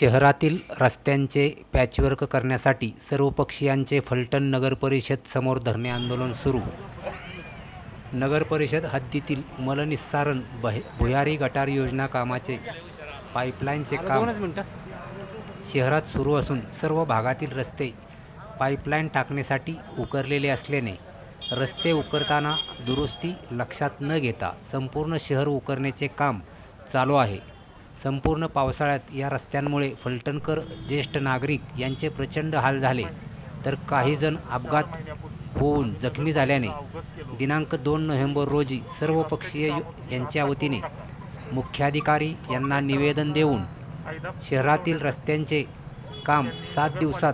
शहरातील रस्त्यांचे पॅचवर्क करण्यासाठी सर्वपक्षीयांचे फलटण नगरपरिषद समोर धरणे आंदोलन सुरू. नगरपरिषद हद्दीतील मलनिस्सारण भुयारी गटार योजना कामाचे पाईपलाईनचे काम शहरात सुरू असून सर्व भागातील रस्ते पाईपलाईन टाकण्यासाठी उकरलेले असल्याने रस्ते उकरताना दुरुस्ती लक्षात न घेता संपूर्ण शहर उकरण्याचे काम चालू आहे. संपूर्ण पावसाळ्यात या रस्त्यांमुळे फलटणकर ज्येष्ठ नागरिक यांचे प्रचंड हाल झाले, तर काही जण अपघात होऊन जखमी झाल्याने दिनांक 2 नोव्हेंबर रोजी सर्वपक्षीय यांच्या वतीने मुख्याधिकारी यांना निवेदन देऊन शहरातील रस्त्यांचे काम 7 दिवसात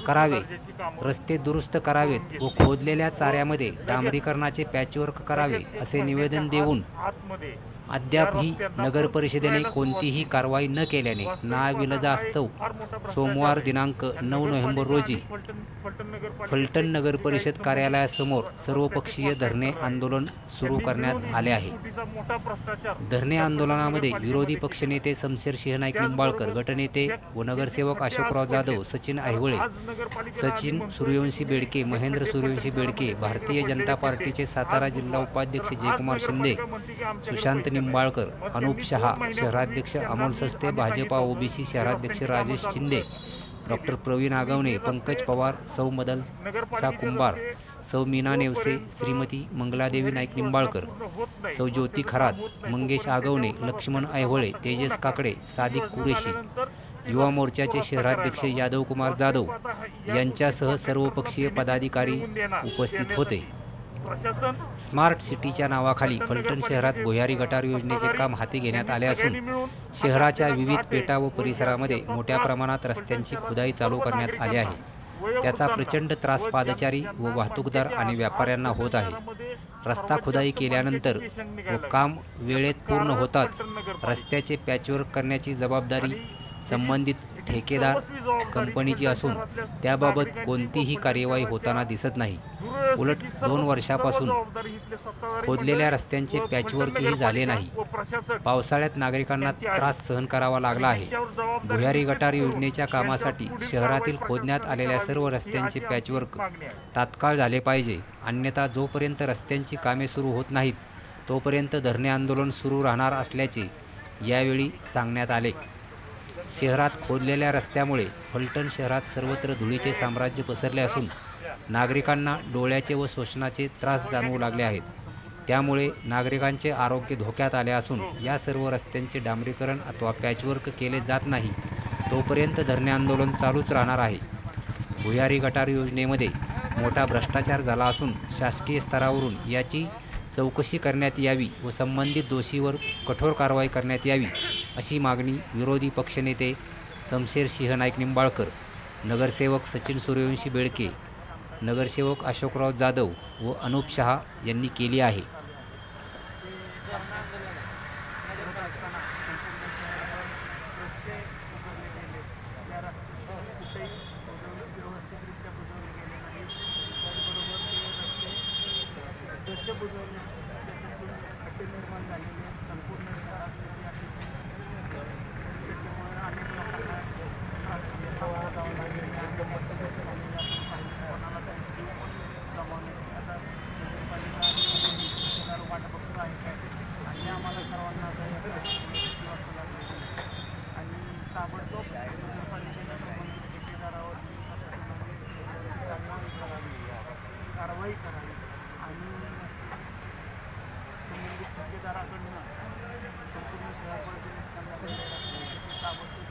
करावे, रस्ते दुरुस्त करावेत व खोदलेल्या चाऱ्यामध्ये डांबरीकरणाचे पॅचवर्क करावे असे निवेदन देऊन अद्यापही नगरपरिषदेने कोणतीही कारवाई न केल्याने नाविलाजास्तव सोमवार दिनांक 9 नोव्हेंबर रोजी फलटण नगरपरिषद कार्यालयासमोर सर्वपक्षीय धरणे आंदोलन सुरू करण्यात आले आहे. धरणे आंदोलनामध्ये विरोधी पक्षनेते शमशेर नाईक निंबाळकर, गटनेते व नगरसेवक अशोकराव जाधव, सचिन ऐहोळे, सचिन सूर्यवंशी बेडके, महेंद्र सूर्यवंशी बेडके, भारतीय जनता पार्टीचे सातारा जिल्हा उपाध्यक्ष जयकुमार शिंदे, सुशांत निंबाळकर, अनूप शहा, शहराध्यक्ष अमोल सस्ते, भाजपा ओबीसी शहराध्यक्ष राजेश शिंदे, डॉक्टर प्रवीण आगवणे, पंकज पवार, सौ मदलसा कुंभार, सौ मीना नेवसे, श्रीमती मंगलादेवी नाईक निंबाळकर, सौ ज्योती खरात, मंगेश आगवणे, लक्ष्मण ऐहोळे, तेजस काकडे, सादिक कुरेशी, युवा मोर्चाचे शहराध्यक्ष यादव कुमार जाधव यांच्यासह सर्वपक्षीय पदाधिकारी उपस्थित होते. स्मार्ट सिटीच्या नावाखाली फलटण शहरात भुयारी गटार योजनेचे काम हाती घेण्यात आले असून शहराच्या विविध पेटा व परिसरामध्ये मोठ्या प्रमाणात रस्त्यांची खुदाई चालू करण्यात आली आहे. त्याचा प्रचंड त्रास पादचारी व वाहतूकदार आणि व्यापाऱ्यांना होत आहे. रस्ता खुदाई केल्यानंतर व काम वेळेत पूर्ण होताच रस्त्याचे पॅचवर्क करण्याची जबाबदारी संबंधित ठेकेदार कंपनीची असून त्याबाबत कोणतीही कार्यवाही होताना दिसत नाही. उलट 2 वर्षापासून खोदलेल्या रस्त्यांचे पॅचवर्कही झाले नाही. पावसाळ्यात नागरिकांना त्रास सहन करावा लागला आहे. भुयारी गटार योजनेच्या कामासाठी शहरातील खोदण्यात आलेल्या सर्व रस्त्यांचे पॅचवर्क तात्काळ झाले पाहिजे, अन्यथा जोपर्यंत रस्त्यांची कामे सुरू होत नाहीत तोपर्यंत धरणे आंदोलन सुरू राहणार असल्याचे यावेळी सांगण्यात आले. शहरात खोदलेल्या रस्त्यामुळे फलटण शहरात सर्वत्र धुळीचे साम्राज्य पसरले असून नागरिकांना डोळ्याचे व श्वसनाचे त्रास जाणवू लागले आहेत. त्यामुळे नागरिकांचे आरोग्य धोक्यात आले असून या सर्व रस्त्यांचे डांबरीकरण अथवा पॅचवर्क केले जात नाही तोपर्यंत धरणे आंदोलन चालूच राहणार आहे. भुयारी गटार योजनेमध्ये मोठा भ्रष्टाचार झाला असून शासकीय स्तरावरून याची चौकशी करण्यात यावी व संबंधित दोषीवर कठोर कारवाई करण्यात यावी अशी मागणी विरोधी पक्षनेते शमशेर नाईक निंबाळकर, नगरसेवक सचिन सूर्यवंशी बेडके, नगरसेवक अशोकराव जाधव व अनूप शहा यांनी केली आहे. संपूर्ण शहरात त्याच्यामुळे अनेक लोकांना सामोरं जावं लागेल. कोणाला त्यांची जीव गमावणे आता नगरपालिका आणि वाटप बघतो आहे काय आणि आम्हाला सर्वांना वाटू लागले आणि ताबडतोब नगरपालिकेला संबंधित ठेकेदारावर कारवाई करावी आणि संबंधित ठेकेदाराकडनं संपूर्ण शहरामध्ये नुकसान झालेले असते ताबडतोब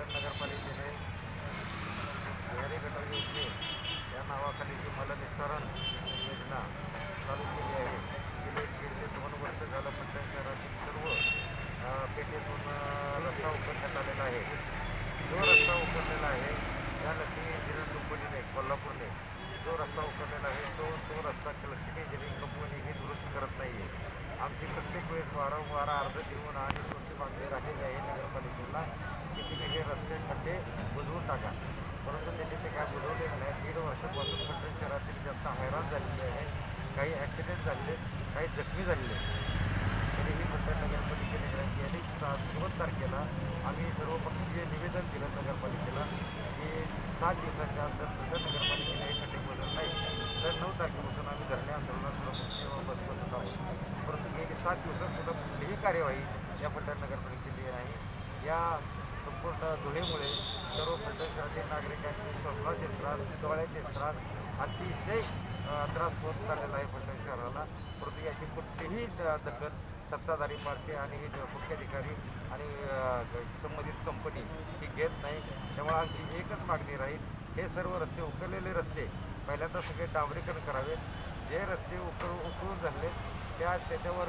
नगरपालिकेने भुयारी गटार योजने या नावाखाली जी मलनिस्सारण योजना चालू केली आहे. गेले 1.5 ते 2 वर्ष झालं फलटण शहरातील सर्व पेठेतून रस्ता उकरण्यात आलेला आहे. जो रस्ता उकरलेला आहे त्या लक्ष्मी इंजिनिअरिंग कंपनीने कोल्हापूरने जो रस्ता उकरलेला आहे तो रस्ता लक्ष्मी इंजिनिअरिंग कंपनी ही दुरुस्त करत नाही आहे. आमची प्रत्येक वेळेस वारंवार अर्ज देऊन आणि तुमची मागणी राहिलेली आहे नगरपालिकेला की तुम्ही हे रस्ते खड्डे बुजवून टाका, परंतु त्यांनी ते काय बुजवलेलं नाही. 1.5 वर्षापासून फलटण शहरातील जनता हैराण झालेली आहे. काही ॲक्सिडेंट झालेले, काही जखमी झालेले. तरीही फलटण नगरपालिकेने गेली 2 तारखेला आम्ही सर्वपक्षीय निवेदन दिलं नगरपालिकेला की 7 दिवसाच्या आत जर फलटण नगरपालिकेने हे खड्डे खोदलं नाही तर 9 तारखेपासून आम्ही धरणे आंदोलनात सर्वपक्षीय बसत आहोत. परंतु गेली 7 दिवसात सुद्धा कुठलीही कार्यवाही या फलटण नगरपालिकेची नाही. या संपूर्ण धुळीमुळे सर्व फलटण शहरातील नागरिकांचे श्वसनाचे त्रास, डोळ्याचे त्रास, अतिशय त्रास होत चाललेला आहे फलटण शहराला. परंतु याची कुठलीही दखल सत्ताधारी पार्टी आणि मुख्याधिकारी आणि संबंधित कंपनी ही घेत नाही. त्यामुळे आमची एकच मागणी राहील, हे सर्व रस्ते उकरलेले रस्ते पहिल्यांदा सगळे डांबरीकरण करावे. जे रस्ते उकळून झाले त्याच्यावर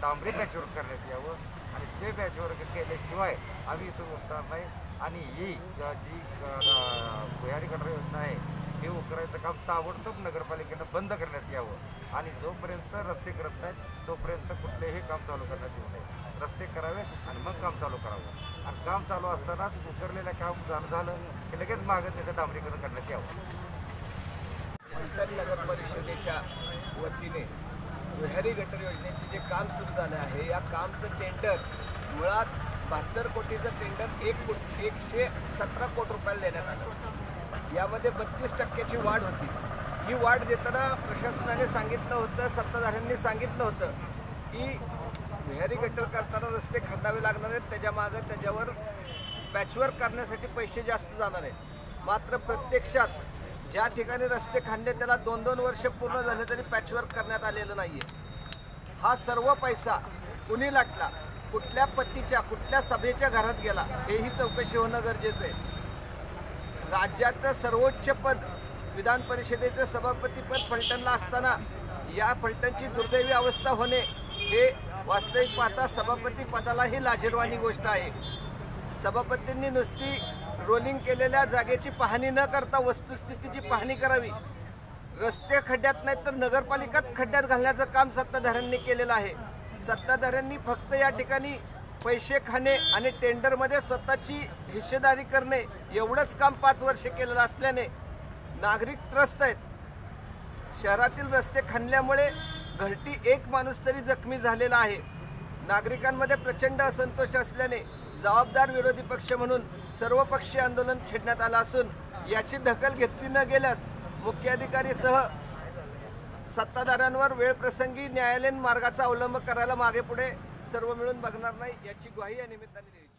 डांबरी पॅचवर्क करण्यात यावं आणि ते पॅचवर्क केल्याशिवाय आम्ही इथून उठणार नाही. आणि ही जी भुयारी गटार योजना आहे हे उकरायचं काम ताबडतोब नगरपालिकेनं बंद करण्यात यावं आणि जोपर्यंत रस्ते करत नाहीत तोपर्यंत कुठलेही काम चालू करण्यात येऊ नये. रस्ते करावे आणि मग काम चालू करावं आणि काम चालू असताना उकरलेलं काम झालं की लगेच मागं त्याचं डांबरीकरण करण्यात यावं. फलटण नगर परिषदेच्या वतीने भुयारी गटर योजनेचे जे काम सुरू झालं आहे या कामचं टेंडर मुळात 72 कोटीचं टेंडर 117 कोटी रुपयाला देण्यात आलं. यामध्ये 32% वाढ होती. ही वाढ देताना प्रशासनाने सांगितलं होतं, सत्ताधाऱ्यांनी सांगितलं होतं की भुयारी गटर करताना रस्ते खंदावे लागणार आहेत, त्याच्यावर पॅचवर्क करण्यासाठी पैसे जास्त जाणार आहेत. मात्र प्रत्यक्षात ज्या ठिकाणी रस्ते खणले त्याला 2-2 वर्ष पूर्ण झाले तरी पॅचवर्क करण्यात आलेलं नाही आहे. हा सर्व पैसा कुणी लाटला, कुठल्या पत्तीच्या कुठल्या सभेच्या घरात गेला हेही चौकशी होणं गरजेचं आहे. राज्याचं सर्वोच्च पद विधान परिषदेचं सभापतीपद फलटणला असताना या फलटणची दुर्दैवी अवस्था होणे हे वास्तविक पाहता सभापती पदालाही लाजिरवाणी गोष्ट आहे. सभापतींनी नुसती रोलिंग केलेल्या जागेची पाहणी न करता वस्तुस्थितीची पाहणी करावी. रस्ते खड्ड्यात नाहीत तर नगरपालिकाच खड्ड्यात घालण्याचं काम सत्ताधाऱ्यांनी केलेलं आहे. सत्ताधाऱ्यांनी फक्त या ठिकाणी पैसे खाणे आणि टेंडरमध्ये स्वतःची हिस्सेदारी करणे एवढंच काम 5 वर्ष केलेलं असल्याने नागरिक त्रस्त आहेत. शहरातील रस्ते खणल्यामुळे घरटी एक माणूस तरी जखमी झालेला आहे. नागरिकांमध्ये प्रचंड असंतोष असल्याने जबाबदार विरोधी पक्ष म्हणून सर्वपक्षीय आंदोलन छेडण्यात आलं असून याची दखल घेतली न गेल्यास मुख्याधिकारीसह सत्ताधाऱ्यांवर वेळप्रसंगी न्यायालयीन मार्गाचा अवलंब करायला मागे पुढे सर्व मिळून बघणार नाही याची ग्वाही या निमित्ताने द्यायची.